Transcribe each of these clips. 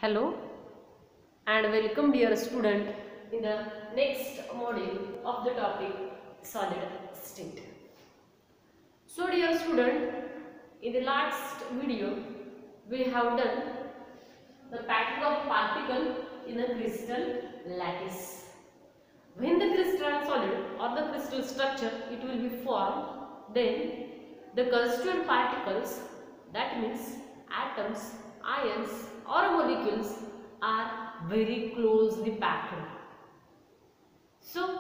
Hello and welcome dear student in the next module of the topic solid state. So dear student, in the last video we have done the pattern of particle in a crystal lattice. When the crystal solid or the crystal structure it will be formed, then the constituent particles, that means atoms, ions or molecules, are very closely packed. So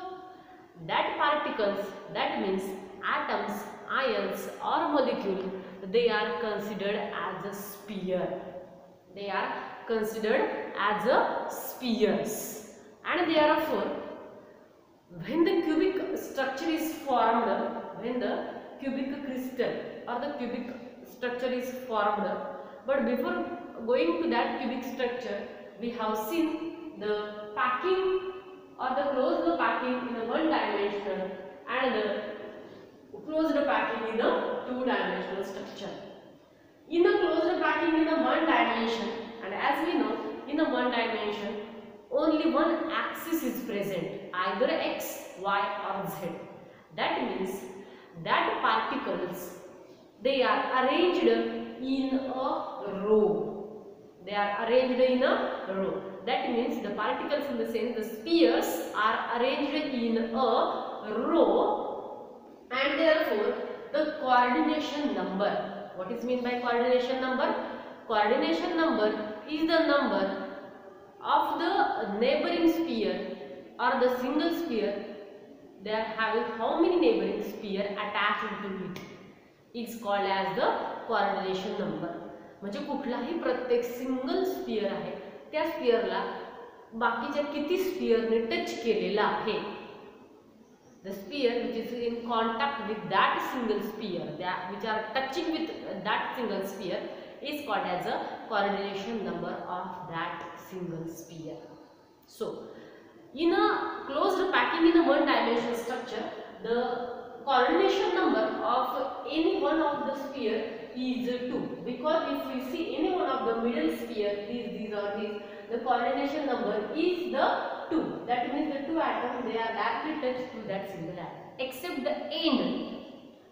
that particles, that means atoms, ions or molecule, they are considered as a sphere. They are considered as a spheres, and therefore when the cubic structure is formed, when the cubic crystal or the cubic structure is formed, but before going to that cubic structure, we have seen the packing or the closed packing in a one-dimensional and the closed packing in a two-dimensional structure. In a closed packing in a one dimension, and as we know, in a one dimension, only one axis is present, either x, y or z. That means that particles, they are arranged in a row. They are arranged in a row. That means the particles, in the sense the spheres, are arranged in a row, and therefore the coordination number. What is meant by coordination number? Coordination number is the number of the neighboring sphere or the single sphere. They are having how many neighboring sphere attached to it is called as the coordination number. म्हणजे कुठलाही प्रत्येक single sphere आहे त्या स्फियरला बाकीच्या किती स्फियरने touch केलेला आहे. The sphere which is in contact with that single sphere, which are touching with that single sphere, is called as a coordination number of that single sphere. So in a closed packing in a one-dimensional structure, the coordination number of any one of the sphere is 2, because if we see any one of the middle sphere, these or these, the coordination number is the 2. That means the two atoms, they are directly touched to that single atom, except the end,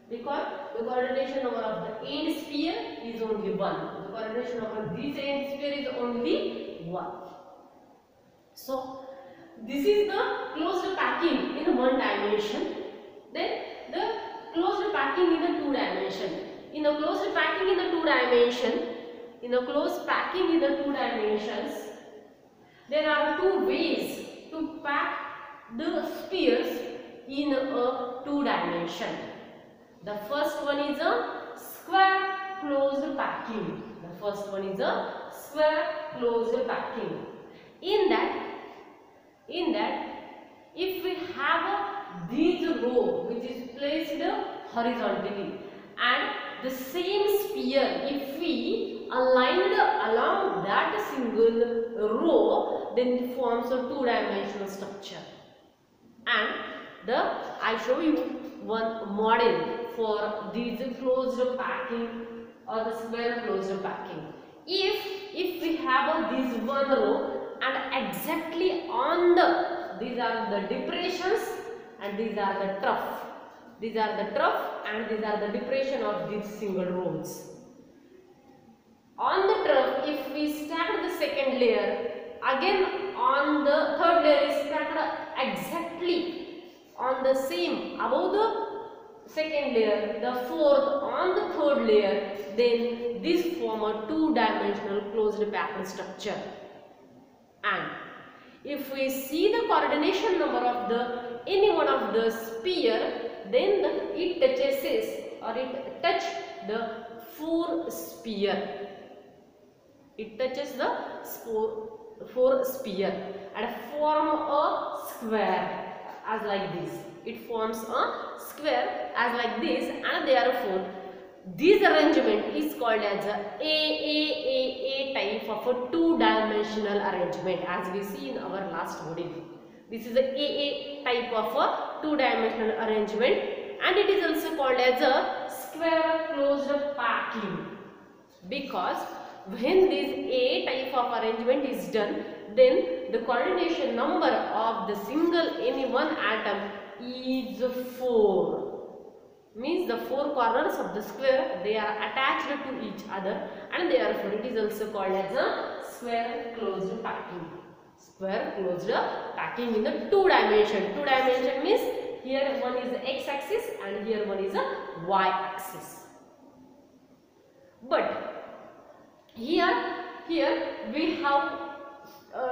because the coordination number of the end sphere is only 1. The coordination number of this end sphere is only 1. So this is the closed packing in one dimension. Then the closed packing in a two dimension. In a closed packing in the two dimension, in a closed packing in the two dimensions, there are two ways to pack the spheres in a two dimension. The first one is a square closed packing. The first one is a square closed packing. In that, if we have this row which is placed horizontally, and the same sphere, if we aligned along that single row, then it forms a two-dimensional structure. And I show you one model for this closed packing or the square closed packing. If we have this one row, and exactly on these are the depressions and these are the trough. These are the trough and these are the depression of these single rows. On the trough, if we stack the second layer, again on the third layer is stacked exactly on the same above the second layer, the fourth on the third layer, then this form a two-dimensional closed packed structure. And if we see the coordination number of any one of the sphere, then it touch the four sphere. It touches the four sphere and form a square as like this. It forms a square as like this, and therefore this arrangement is called as a type of a two-dimensional arrangement, as we see in our last module. This is a type of a two-dimensional arrangement, and it is also called as a square closed packing, because when this A type of arrangement is done, then the coordination number of the single any one atom is 4. Means the four corners of the square, they are attached to each other, and therefore it is also called as a square closed packing. Square closed packing in the 2 dimension. 2 dimension means here one is the x-axis and here one is a y-axis. But here we have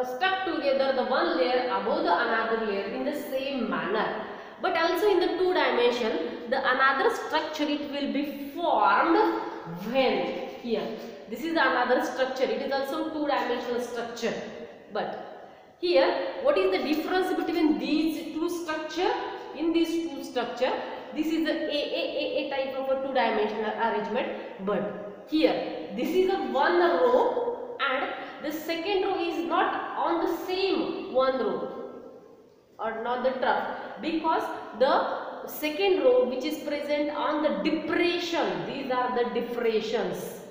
stuck together the one layer above the another layer in the same manner. But also in the 2 dimension, the another structure it will be formed when here. This is another structure. It is also 2-dimensional structure. But here, what is the difference between these two structure? In these two structure, this is the A type of a 2-dimensional arrangement. But here, this is a one row, and the second row is not on the same one row, or not the trough, because the second row which is present on the depression, these are the depressions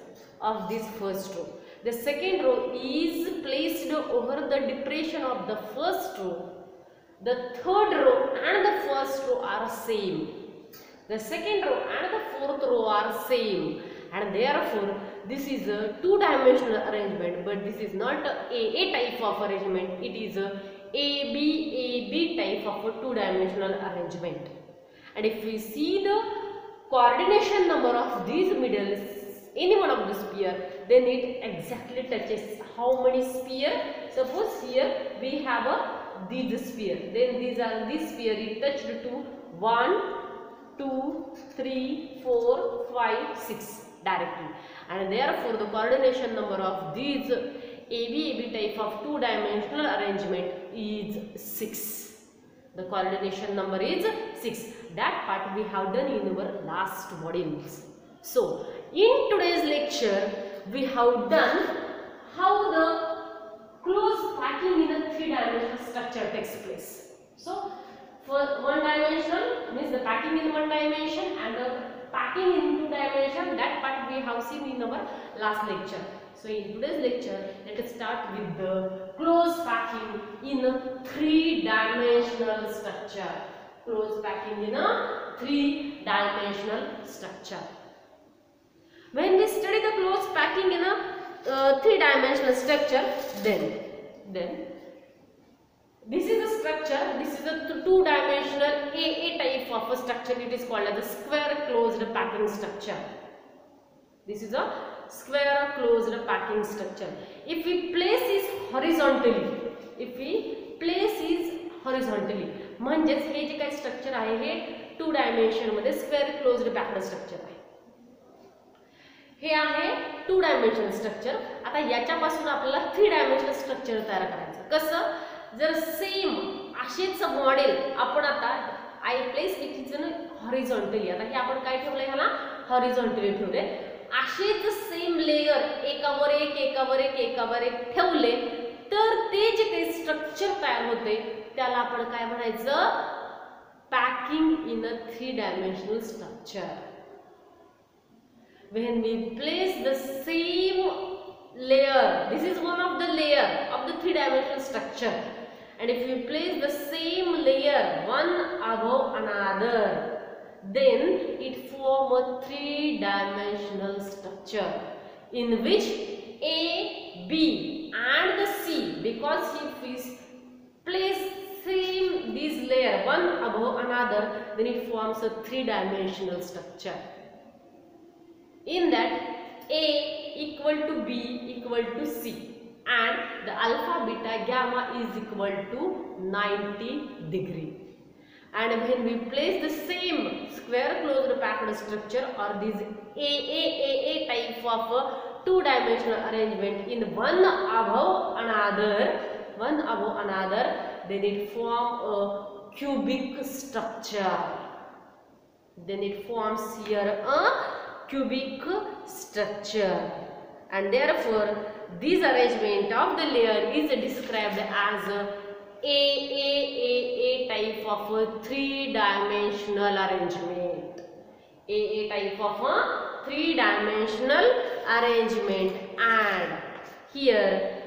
of this first row. The second row is placed over the depression of the first row. The third row and the first row are same. The second row and the fourth row are same, and therefore this is a 2-dimensional arrangement, but this is not a type of arrangement. It is a AB type of a 2-dimensional arrangement. And if we see the coordination number of these middles, any one of the sphere, then it exactly touches how many sphere. Suppose here we have this sphere, then this sphere is touched to 1, 2, 3, 4, 5, 6 directly, and therefore the coordination number of these AB type of 2-dimensional arrangement is 6. The coordination number is 6. That part we have done in our last modules. So in today's lecture we have done how the close packing in a 3-dimensional structure takes place. So for 1-dimensional means the packing in 1 dimension and the packing in 2 dimension, that part we have seen in our last lecture. So in today's lecture, let us start with the close packing in a 3-dimensional structure. Close packing in a 3-dimensional structure. When we study the close packing in a 3-dimensional structure, then this is a structure. This is a 2-dimensional A type of a structure. It is called as a square closed packing structure. This is a square closed packing structure. If we place it horizontally, म्हणजेच हे जे काही structure आहे हे 2 dimension मध्ये square closed packed structure आहे. हे आहे 2 dimensional structure. आता याच्यापासून आपल्याला 3 dimensional structure तयार करायचं. कसं? जर सेम असेच मॉडेल आपण आता आय प्लेस इट इज हॉरिझॉन्टली. आता हे आपण काय ठेवलंय, ह्याला हॉरिझॉन्टली ठेवले. असेच सेम लेयर एकावर एक ठेवले तर ते जे काही स्ट्रक्चर तयार होते त्याला आपण काय म्हणायचं, packing in a 3 dimensional structure. When we place the same layer, this is one of the layer of the 3-dimensional structure, and if we place the same layer one above another, then it form a 3-dimensional structure in which A, B and the C, because if we place same these layer one above another, then it forms a 3-dimensional structure. In that A equal to B equal to C and the alpha beta gamma is equal to 90 degree. And when we place the same square closed packed structure or this A type of a 2-dimensional arrangement in one above another, then it form a cubic structure. Then it forms here a cubic structure, and therefore this arrangement of the layer is described as A type of a 3-dimensional arrangement. A type of a 3-dimensional arrangement and here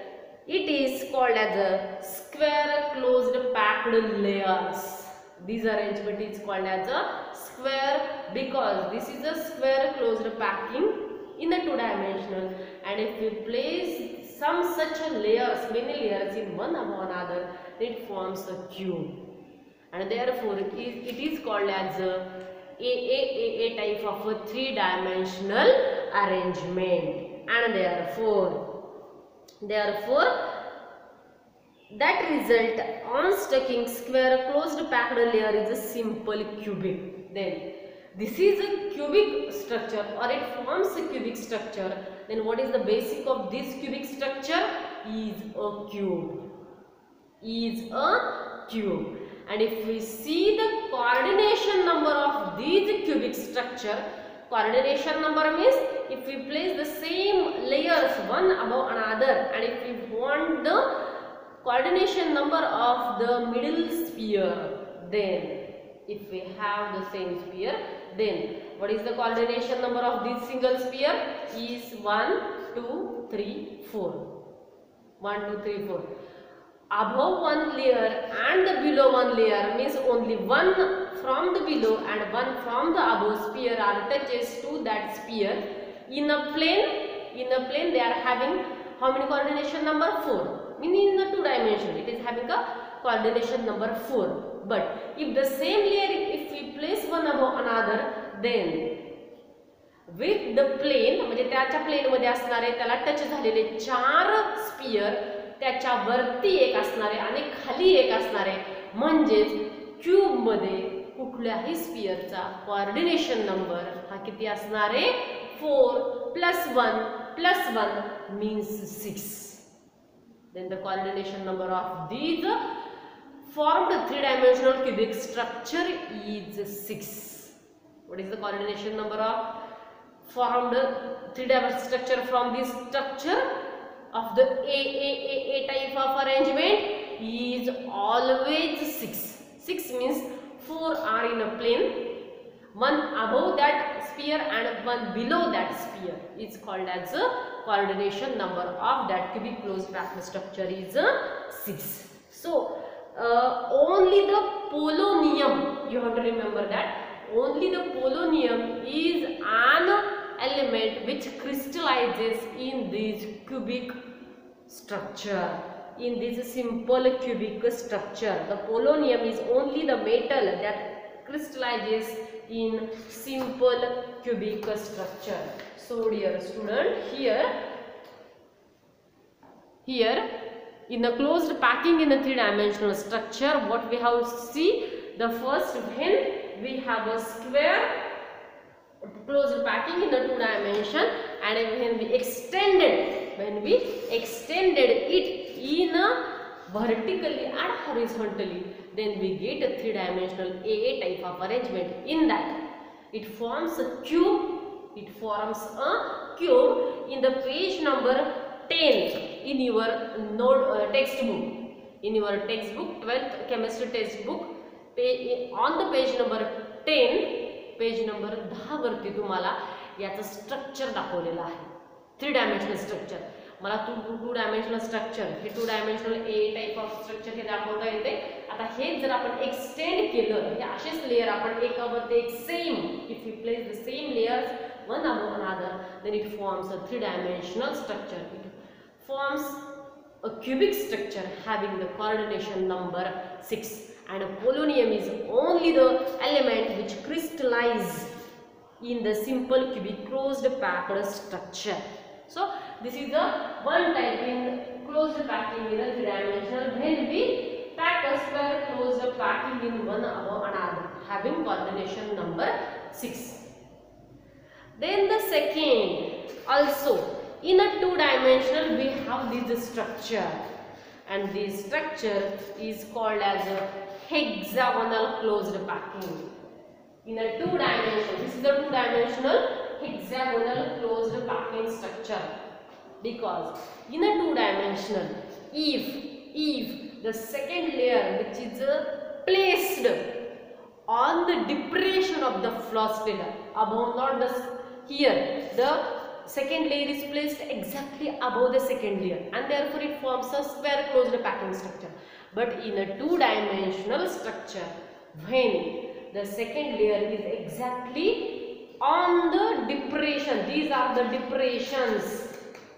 it is called as a square closed packed layers. This arrangement is called as a square because this is a square closed packing in the two-dimensional, and if we place some such layers, many layers in one above another, it forms a cube, and therefore it is called as a type of a three-dimensional arrangement, and therefore that result on stacking square closed packed layer is a simple cubic. Then this is a cubic structure, or it forms a cubic structure. Then what is the basic of this cubic structure? Is a cube. And if we see the coordination number of these cubic structure, coordination number means if we place the same layers one above another, and if we want the coordination number of the middle sphere, then if we have the same sphere, then what is the coordination number of this single sphere? Is 1, 2, 3, 4. 1, 2, 3, 4. Above one layer and the below one layer means only one from the below and one from the above sphere are touches to that sphere. In a plane they are having how many coordination number? 4. Meaning in the two dimension it is having a coordination number 4. But if the same layer, if we place one above another, then with the plane, म्हणजे त्याच्या plane मध्ये असणारे त्याला touch झालेले 4 sphere त्याच्या वरती एक असणारे आणि खाली एक असणारे, म्हणजे क्यूब मध्ये कुठल्याही स्फियरचा कोऑर्डिनेशन नंबर हा किती असणारे? 4 + 1 means 6. Then the coordination number of these formed three-dimensional cubic structure is 6. What is the coordination number of formed three-dimensional structure from this structure of the A type of arrangement is always 6. 6 means 4 are in a plane, one above that sphere and one below that sphere is called as a coordination number of that cubic closed packed structure is 6. So only the polonium, you have to remember that only the polonium is an element which crystallizes in this cubic structure, in this simple cubic structure. The polonium is only the metal that crystallizes in simple cubic structure. So dear student, here in the closed packing in a three-dimensional structure, what we have to see, the first when we have a square closed packing in the two dimension, and when we extended it in a vertically and horizontally, then we get a three-dimensional AA type of arrangement. In that it forms a cube. It forms a cube in the page number 10 in your textbook. In your textbook, 12th chemistry textbook, on the page number 10, page number 10 वरती तुम्हाला याचं structure दाखवलेलं आहे. 3 dimensional structure. मला two dimensional structure, हे 2 dimensional a type of structure हे दाखवता येते. आता हे जर आपण एक्सटेंड केलं, हे असेच लेयर आपण एकावर एक same, if you place the same layers one above another, then it forms a 3-dimensional structure. It forms a cubic structure having the coordination number 6, and polonium is only the element which crystallizes in the simple cubic closed packed structure. So this is the one type in closed packing in a 3-dimensional, when we pack a square closed packing in one above another having coordination number 6. Then the second, also in a 2-dimensional we have this structure, and this structure is called as a hexagonal closed packing. In a 2-dimensional, this is the 2-dimensional hexagonal closed packing structure, because in a 2-dimensional, if the second layer which is placed on the depression of the floor stellar above, not the here the second layer is placed exactly above the second layer, and therefore it forms a square closed packing structure. But in a two-dimensional structure, when the second layer is exactly on the depression, these are the depressions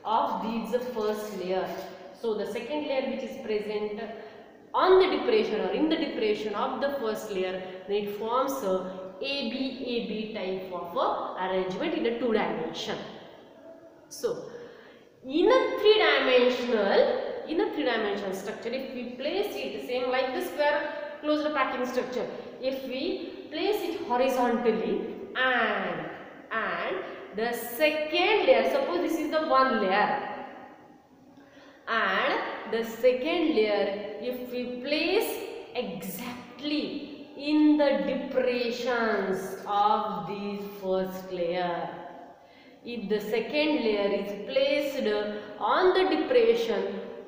of these first layer. So the second layer which is present on the depression or in the depression of the first layer, then it forms a AB type of arrangement in a two dimension. So in a three-dimensional structure, if we place it same like the square closed packing structure, if we place it horizontally and the second layer, suppose this is the one layer, and the second layer if we place exactly in the depressions of the first layer, if the second layer is placed on the depression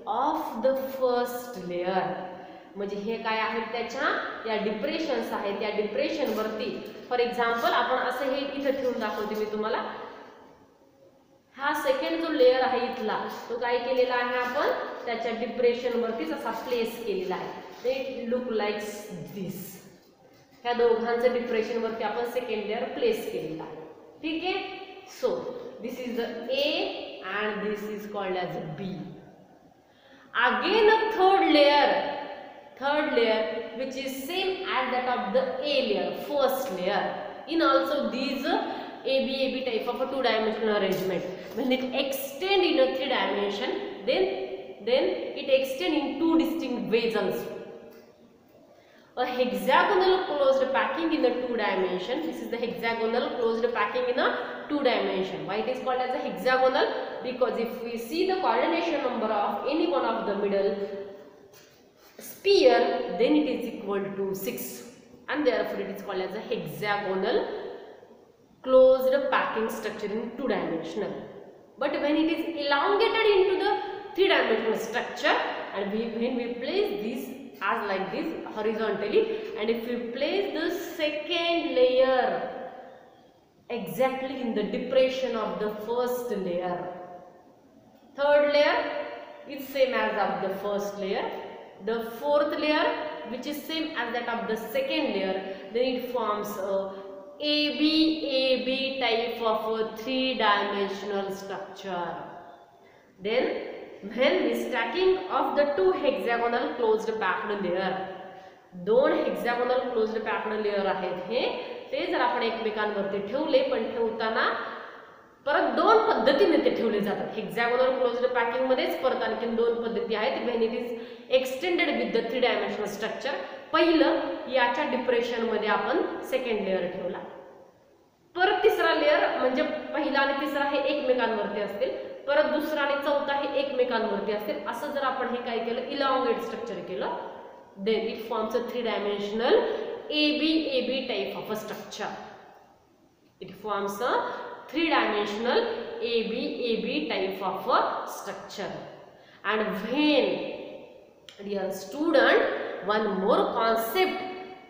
of the first layer, म्हणजे हे काय आहेत त्याच्या या depressions आहेत, या depression वरती for example आपण असं हे इथे ठेवून दाखवते मी तुम्हाला. हा सेकंड जो लेयर आहे इथला तो काय केलेला आहे, आपण त्याच्या डिप्रेशन वरतीच असा प्लेस केलेला आहे. It look like this. ह्या दोघांचं डिप्रेशन वरती आपण सेकंड लेयर प्लेस केलेला आहे. ठीक आहे. So this is the A and this is called as B. Again a third layer which is same as that of the A layer, first layer. In also these AB type of a two-dimensional arrangement, when it extend in a three dimension, then it extend in two distinct ways also. A hexagonal closed packing in the two dimension. This is the hexagonal closed packing in a two dimension. Why it is called as a hexagonal? Because if we see the coordination number of any one of the middle sphere, then it is equal to 6, and therefore it is called as a hexagonal closed packing structure in two dimensional. But when it is elongated into the three dimensional structure, and when we place this as like this horizontally, and if we place the second layer exactly in the depression of the first layer, third layer is same as of the first layer, the fourth layer which is same as that of the second layer, then it forms a AB type of a three-dimensional structure. Then when the stacking of the two hexagonal closed packed layer, दोन hexagonal closed packed layer आहेत हे, ते जर आपण एकमेकांवरती ठेवले, पण ठेवताना परत दोन पद्धतीने ते ठेवले जातात. हेक्सागोनल क्लोज्ड पॅकिंग मध्येच परत आणखी दोन पद्धती आहेत. When it is extended with the three dimensional structure, पहिलं याच्या डिप्रेशन मध्ये आपण सेकंड लेयर ठेवला, परत तिसरा लेयर म्हणजे पहिला आणि तिसरा हे एकमेकांवरती असतील, परत दुसरा आणि चौथा हे एकमेकांवरती असतील. असं जर आपण हे काय केलं, इलॉंगेट स्ट्रक्चर केलं, then it forms a three dimensional AB type of a structure. It forms a three-dimensional AB type of a structure. And when, dear student, one more concept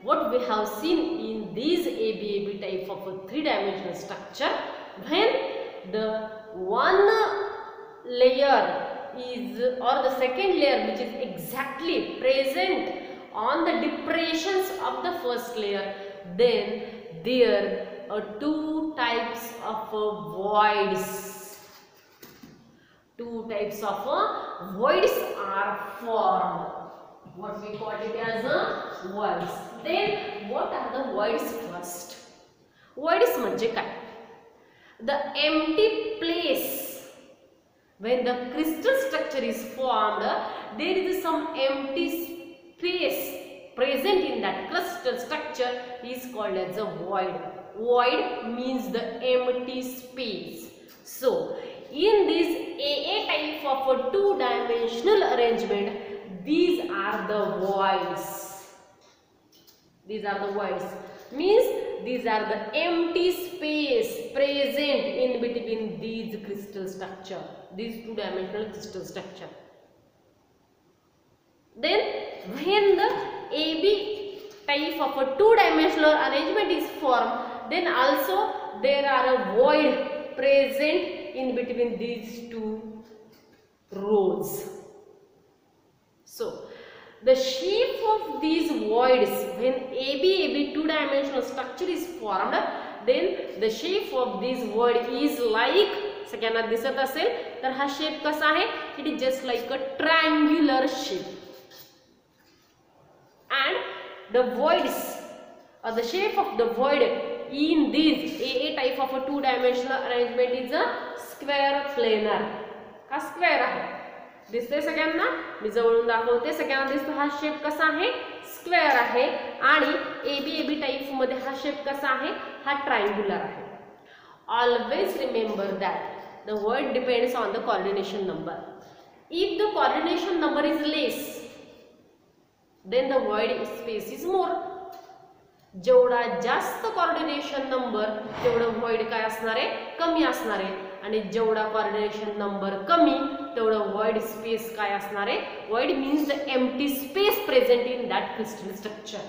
what we have seen in these AB type of a three-dimensional structure, when the one layer is, or the second layer which is exactly present on the depressions of the first layer, then there two types of voids. Two types of voids are formed. What we call it as voids. Then what are the voids first? Voids म्हणजे काय? The empty place. When the crystal structure is formed, there is some empty space present in that crystal structure is called as a void. Void means the empty space. So in this AA type of a two-dimensional arrangement, these are the voids. These are the voids. Means these are the empty space present in between these crystal structure, these two-dimensional crystal structure. Then when the AB type of a two-dimensional arrangement is formed, then also there are a void present in between these two rows. So the shape of these voids, when AB two-dimensional structure is formed, then the shape of this void is like, सगळ्यांना दिसत असेल तर हा shape कसा आहे, it is just like a triangular shape, and the voids or the shape of the void in this AA type of a two-dimensional arrangement is a square planar. हा square आहे, दिसते सगळ्यांना, मी जवळून दाखवते, सगळ्यांना दिसतो हा शेप कसा आहे, स्क्वेअर आहे, आणि AB टाइप मध्ये हा शेप कसा आहे, हा ट्रायंग्युलर आहे. Always remember that the void depends on the coordination number. If the coordination number is less, then the void space is more. जेवढा जास्त कोऑर्डिनेशन नंबर तेवढं void काय असणार आहे, कमी असणार आहे, आणि जेवढा कोऑर्डिनेशन नंबर कमी तेवढं void space काय असणार आहे. Void means the empty space present in that crystal structure.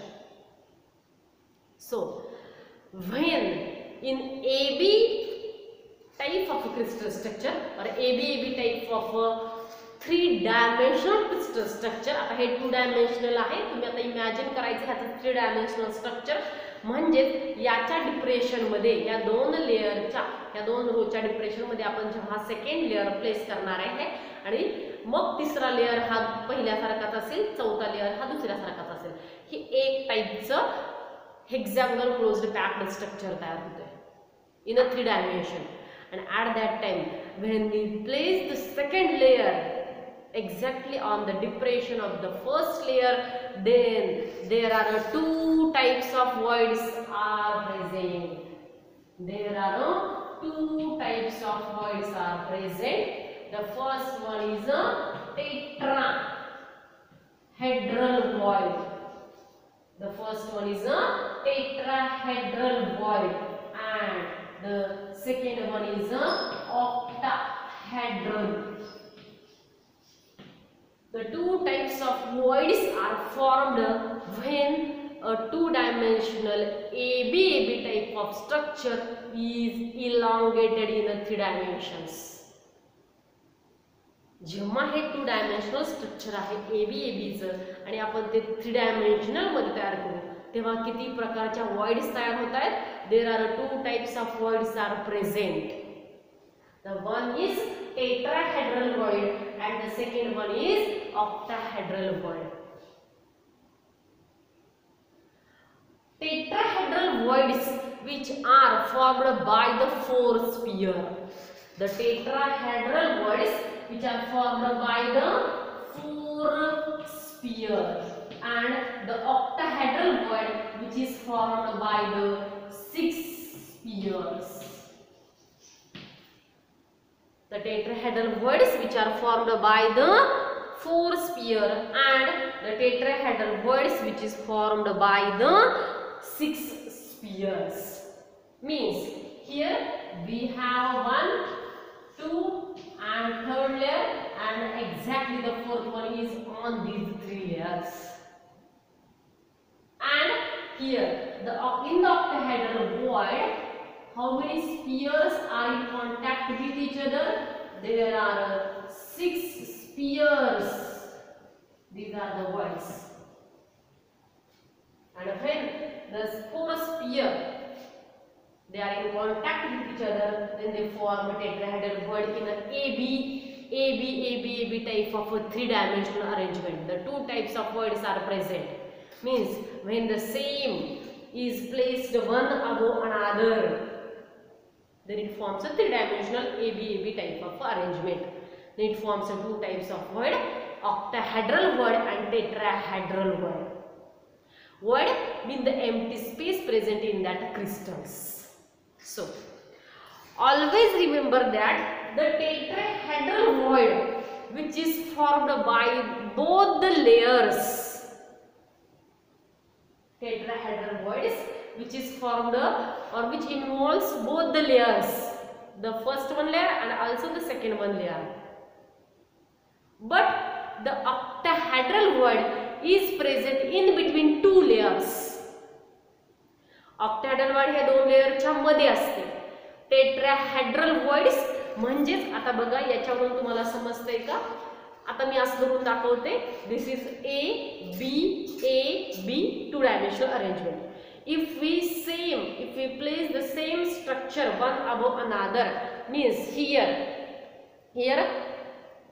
So when in AB type of a crystal structure or AB type of a three-dimensional crystal structure, आता हे two dimensional आहे, तुम्ही आता imagine करायचं ह्याचं three dimensional structure, म्हणजे याच्या depression मध्ये या दोन लेअरच्या, या दोन रोच्या डिप्रेशन मध्ये आपण जेव्हा सेकंड लेअर प्लेस करणार आहे आणि मग तिसरा लेअर हा पहिल्यासारखाच असेल, चौथा लेअर हा दुसऱ्यासारखाच असेल, ही एक टाइपचं हेक्सागोनल क्लोज्ड पॅक्ड स्ट्रक्चर तयार होते in a 3 dimension. And at that time when we place the second layer exactly on the depression of the first layer, then there are two types of voids are present. There are two types of voids are present. The first one is a tetrahedral void. The first one is a tetrahedral void, and the second one is a octahedral. The two types of voids are formed when a two-dimensional AB type of structure is elongated in a 3 dimensions. जेव्हा हे to dimensional structure आहे ABचं आणि आपण ते 3 dimensional मध्ये तयार करू, तेव्हा किती प्रकारच्या voids तयार होत आहेत. There are two types of voids are present. The one is tetrahedral void and the second one is octahedral void. Tetrahedral voids which are formed by the 4 sphere. The tetrahedral voids which are formed by the 4 sphere, and the octahedral void which is formed by the 6 spheres. The tetrahedral voids which are formed by the 4 sphere and the tetrahedral voids which is formed by the 6 spheres. Means here we have 1, 2 and third layer, and exactly the fourth one is on these 3 layers. And here in the octahedral void, how many spheres are in contact with each other? There are 6 spheres. These are the voids. And when the 4 sphere they are in contact with each other, then they form a tetrahedral void in an AB type of a 3-dimensional arrangement. The two types of voids are present. Means when the same is placed one above another, then it forms a 3-dimensional AB type of arrangement. Then it forms a two types of void, octahedral void and tetrahedral void. Void means the empty space present in that crystals. So always remember that the tetrahedral void which is formed by both the layers, tetrahedral voids which is formed or which involves both the layers, the first one layer and also the second one layer. But the octahedral void is present in between 2 layers. ऑक्टॅहेड्रल void हे 2 लेयरच्या मध्ये असते. Tetrahedral voids म्हणजेच आता बघा याच्यावरून तुम्हाला समजतंय का? आता मी असं करून दाखवते. This is A B two dimensional arrangement. If we place the same structure one above another, means here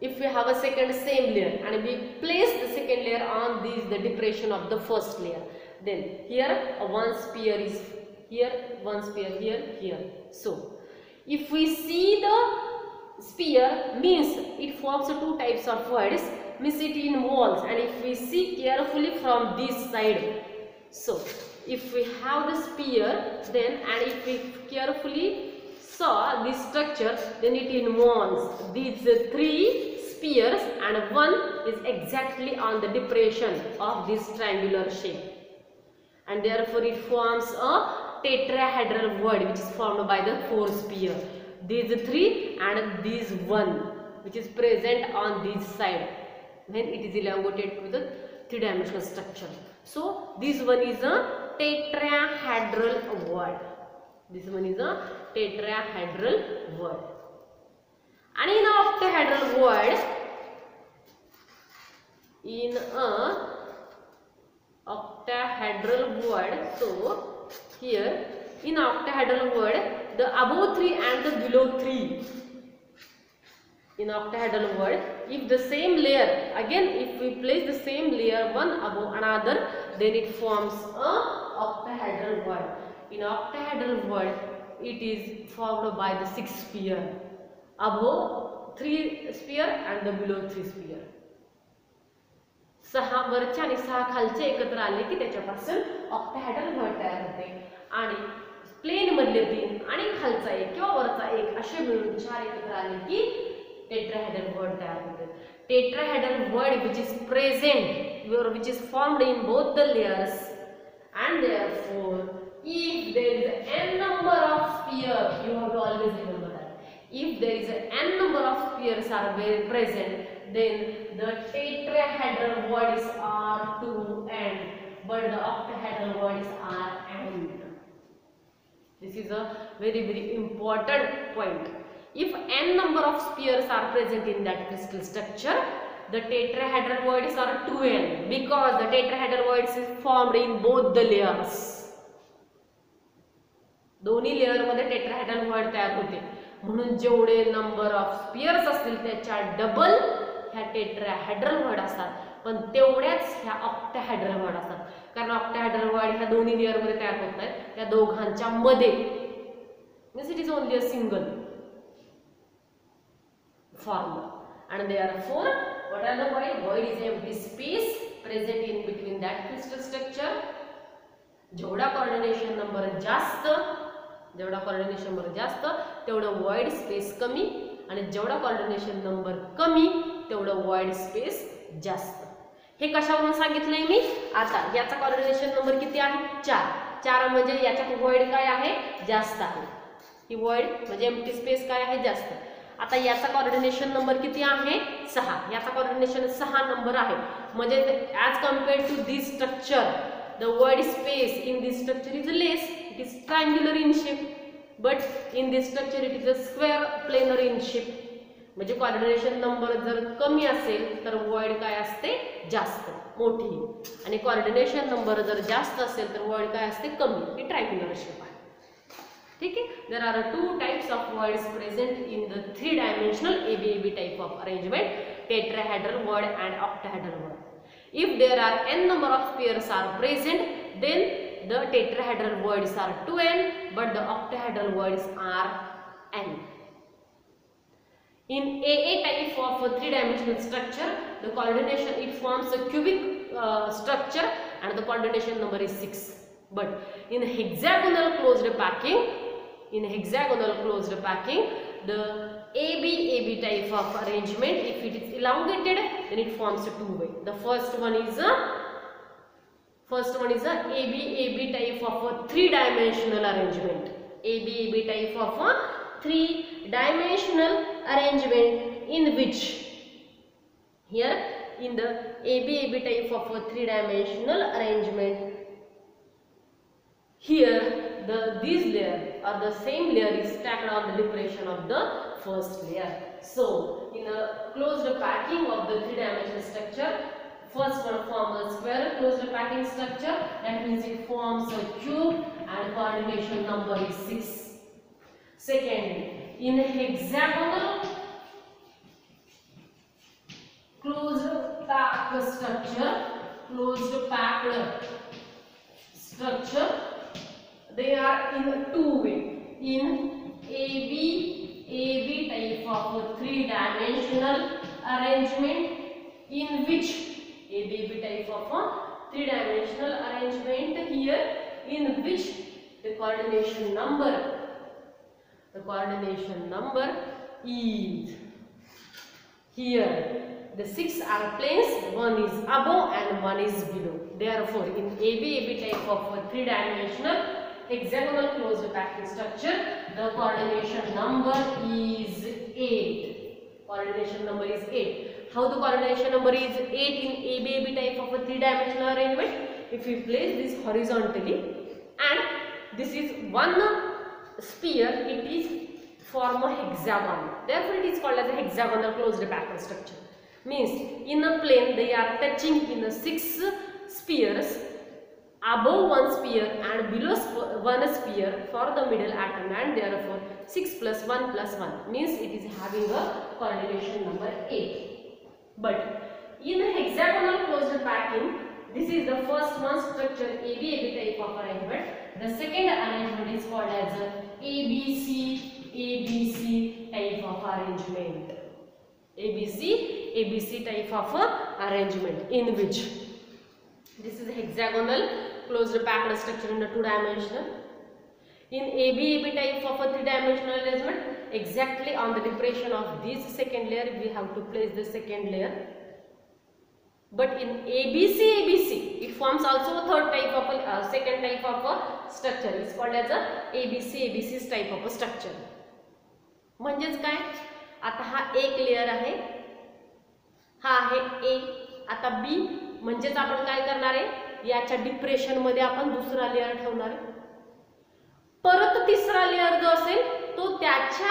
if we have a second same layer and we place the second layer on the depression of the first layer, then here one sphere is here, one sphere here. So if we see the sphere, means it forms two types of voids, means it involves, and if we see carefully from this side, so if we have the sphere, then and if we carefully saw this structure, then it involves these three spheres and one is exactly on the depression of this triangular shape, and therefore it forms a tetrahedral void which is formed by the four sphere. These three and this one which is present on this side when it is elongated to the three-dimensional structure. So this one is a tetrahedral void. This one is a tetrahedral void. And in an octahedral void, so here in octahedral void, the above 3 and the below 3. In octahedral void, if the same layer, again if we place the same layer one above another, then it forms a octahedral void. In octahedral void, it is formed by the 6 sphere, above 3 sphere and the below 3 sphere. 6 वरच्या आणि 6 खालचे एकत्र आले की त्याच्यापासून octahedral void तयार होते, आणि प्लेन मधले 3 आणि खालचा 1 किंवा वरचा 1 असे मिळून 4 एकत्र आले की tetrahedral void तयार होते. Tetrahedral void which is present or which is formed in both the layers, and therefore if there is n number of spheres, you have to always remember that if there is n number of spheres are present, then the tetrahedral voids are 2n, but the octahedral voids are n. This is a very important point. If n number of spheres are present in that crystal structure, the tetrahedral voids are 2n, because the tetrahedral voids is formed in both the layers. दोन्ही layer मध्ये tetrahedral void तयार होते, म्हणून जेवढे number of Spears असतील त्याच्या double ह्या tetrahedral void असतात, पण तेवढ्याच ह्या ऑक्टाहेड्रल व्हॉइड असतात, कारण ऑक्टाहेड्रल व्हॉइड ह्या दोन्ही लेयर मध्ये तयार होत नाहीत, त्या दोघांच्या मध्ये, means it is only a single formula, and therefore what are the void? Void is empty space present in between that crystal structure. जेवढा कोऑर्डिनेशन नंबर जास्त तेवढं void space कमी, आणि जेवढा कोऑर्डिनेशन नंबर कमी तेवढं void space जास्त. हे कशावरून सांगितलंय मी? आता याचा कोऑर्डिनेशन नंबर किती आहे? 4 म्हणजे याच्यात void काय आहे? जास्त आहे. ही void म्हणजे empty space काय आहे? जास्त. आता याचा कोऑर्डिनेशन नंबर किती आहे? 6. याचा कोऑर्डिनेशन 6 नंबर आहे, म्हणजे as compared to this structure the void space in this structure is less. It is triangular in shape, but in this structure it is a square planar in shape. म्हणजे coordination number जर कमी असेल तर void काय असते? जास्त, मोठी, आणि कोऑर्डिनेशन नंबर जर जास्त असेल तर void काय असते? कमी. ही ट्रायंग्युलर शेप आहे. ठीक है. There are two types of voids present in the three-dimensional ABAB type of arrangement: tetrahedral void and octahedral void. If there are n number of spheres are present, then the tetrahedral voids are 2n, but the octahedral voids are n. In AA type of a three-dimensional structure, the coordination, it forms a cubic structure, and the coordination number is 6. But in hexagonal closed packing, the ABAB type of arrangement, if it is elongated, then it forms a two-way. The first one is a ABAB type of a three-dimensional arrangement. ABAB type of a three-dimensional arrangement, in which here in the ABAB type of a three-dimensional arrangement, here this layer or the same layer is stacked on the depression of the first layer. So in a closed packing of the three-dimensional structure, first one forms a square closed packing structure. That means it forms a cube and coordination number is 6. Secondly, in a hexagonal closed packed structure, they are in two way. In AB type of three-dimensional arrangement, in which AB type of a three-dimensional arrangement here, in which the coordination number is here. The 6 are planes, one is above and one is below. Therefore, in AB type of a three-dimensional hexagonal closed packing structure, the coordination number is 8. Coordination number is 8. How the coordination number is 8 in AB type of a three-dimensional arrangement? If we place this horizontally and this is one sphere, it is form a hexagon. Therefore, it is called as a hexagonal closed packing structure. Means in a plane they are touching in a 6 spheres, above one sphere and below one sphere for the middle atom, and therefore 6 plus 1 plus 1 means it is having a coordination number 8. But in a hexagonal closed packing, this is the first one structure AB type of arrangement. The second arrangement is called as a ABC type of arrangement. ABC type of arrangement, in which this is a hexagonal closed packed structure in a two-dimensional. In AB type of a three-dimensional arrangement, exactly on the depression of this second layer, we have to place the second layer. But in ABC, it forms also a third type of a second type of a structure. It's called as a ABC type of a structure. म्हणजेच काय, आता हा एक layer आहे, हा आहे A, आता B, म्हणजेच आपण काय करणार आहे, याच्या डिप्रेशन मध्ये आपण दुसरा लेयर ठेवणार आहे. परत तिसरा लेयर जो असेल तो त्याच्या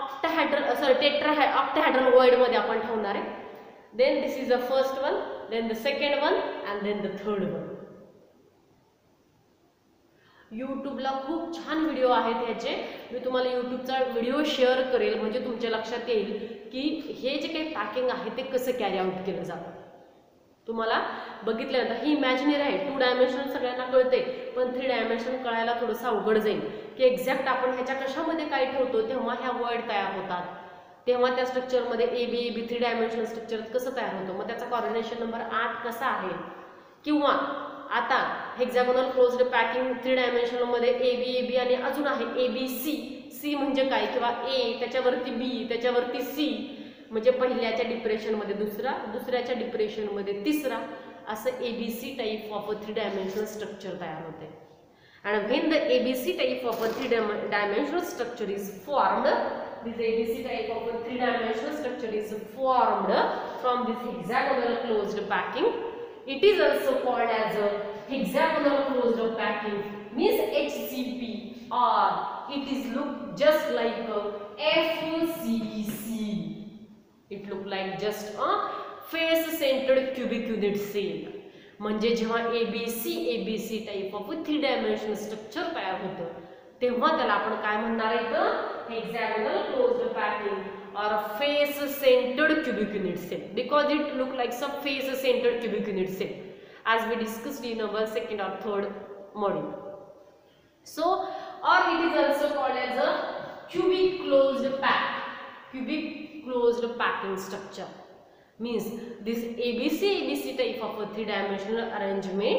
ऑक्टाहेड्रल टेट्राहेड्रल वॉइड मध्ये आपण ठेवणार आहे. Then this is the first one, then the second one and then the third one. यूट्यूबला खूप छान व्हिडिओ आहेत याचे, मी तुम्हाला यूट्यूबचा व्हिडिओ शेअर करेल, म्हणजे तुमच्या लक्षात येईल की हे जे काही पॅकिंग आहे ते कसं कॅरी आउट केलं जातं. तुम्हाला बघितल्यानंतर ही इमॅजिनरी आहे, 2 डायमेन्शनल सगळ्यांना कळते, पण 3 डायमेन्शनल कळायला थोडंसं अवघड जाईल की एक्झॅक्ट आपण ह्याच्या कशामध्ये काय ठेवतो तेव्हा ह्या वर्ड तयार होतात, तेव्हा त्या स्ट्रक्चरमध्ये AB 3 डायमेन्शनल स्ट्रक्चर कसं तयार होतं, मग त्याचा कोऑर्डिनेशन नंबर 8 कसा आहे. किंवा आता हेक्सागोनल क्लोज्ड पॅकिंग 3 डायमेन्शनल मध्ये AB आणि अजून आहे ABC म्हणजे काय, किंवा A त्याच्यावरती B त्याच्यावरती C, म्हणजे पहिल्याच्या डिप्रेशन मध्ये दुसरा, दुसऱ्याच्या डिप्रेशन मध्ये तिसरा, असं ABC type of a 3 dimensional structure तयार होते. And when the ABC type of a 3 dimensional structure is formed, this ABC type of a 3 dimensional structure is formed from this hexagonal closed packing. It is also called as a hexagonal closed packing, means HCP, or it is look just like a FCC. It look like just a face centered cubic unit cell. म्हणजे जेव्हा ABC type of 3 dimensional structure तयार होतं तेव्हा त्याला आपण काय म्हणणार आहे, हेक्सागोनल क्लोज्ड पॅकिंग और face centred cubic unit cell, because it look like some face centred cubic unit cell as we discussed in our second or third module. So or it is also called as a cubic closed packing structure. Means this ABC type of a 3 dimensional arrangement,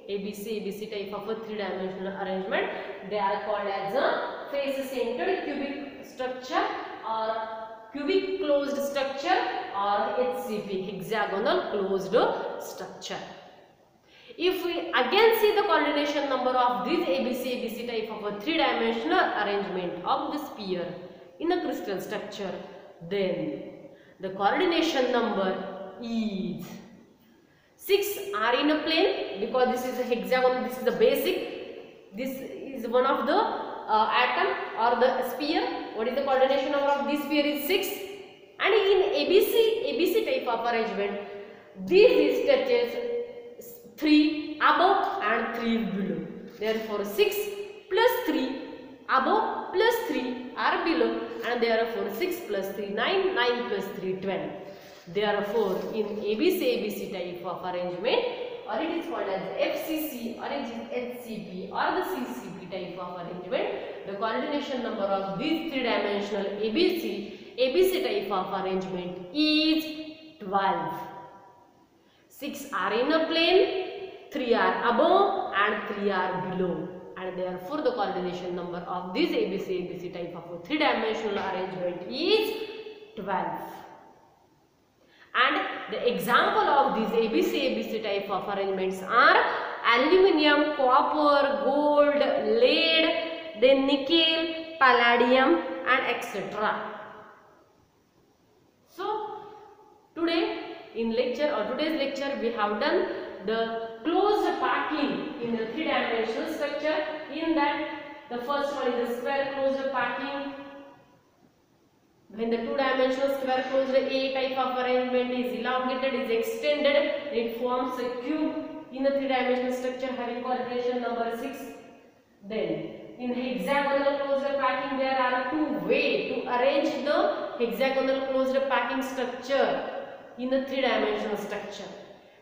ABC type of a 3 dimensional arrangement, they are called as a face centered cubic structure or cubic closed structure or HCP, hexagonal closed structure. If we again see the coordination number of this ABC type of a 3 dimensional arrangement of the sphere in a crystal structure, then the coordination number is 6 are in a plane, because this is a hexagon, this is the basic, this is one of the atom or the sphere. What is the coordination number of this sphere is 6. And in ABC type of arrangement, this touches 3 above and 3 below. Therefore 6 plus 3 above plus 3 are below, and therefore 6 plus 3 9, 9 plus 3 12. Therefore in ABC type of arrangement, or it is called as FCC or it is HCP or the CCP type of arrangement, the coordination number of these three-dimensional ABC type of arrangement is 12. 6 are in a plane, 3 are above and 3 are below, and therefore the coordination number of this ABC type of a three-dimensional arrangement is 12. And the example of these ABC type of arrangements are aluminium, copper, gold, lead, then nickel, palladium and etc. So today in lecture or today's lecture we have done the closed packing in the three-dimensional structure. In that, the first one is the square closed packing. When the two-dimensional square closed A type of arrangement is elongated, is extended, it forms a cube in the three-dimensional structure having coordination number 6. Then in hexagonal closed packing, there are two ways to arrange the hexagonal closed packing structure in the three-dimensional structure,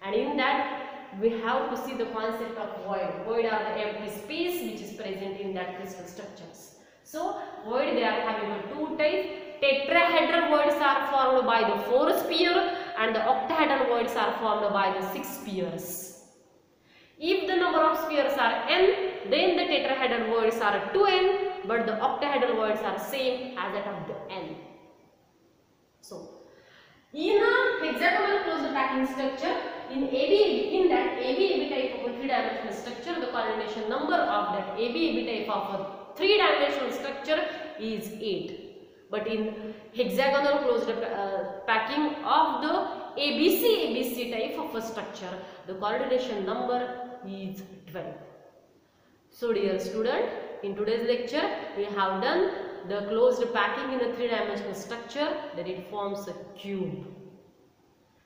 and in that we have to see the concept of void. Void are the empty space which is present in that crystal structures. So void, they are having a two types. Tetrahedral voids are formed by the 4 sphere and the octahedral voids are formed by the 6 spheres. If the number of spheres are n, then the tetrahedral voids are 2n, but the octahedral voids are same as that of the n. So in a hexagonal closed packing structure, in that AB type of a three-dimensional structure, the coordination number of that AB type of a three-dimensional structure is 8. But in hexagonal closed packing of the ABC type of a structure, the coordination number is 12. So dear student, in today's lecture we have done the closed packing in a three-dimensional structure, that it forms a cube,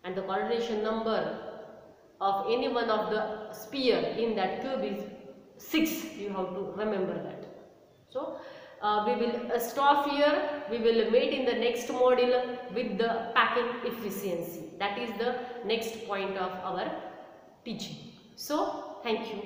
and the coordination number of any one of the sphere in that cube is 6. You have to remember that. So we will stop here. We will meet in the next module with the packing efficiency. That is the next point of our teaching. So thank you.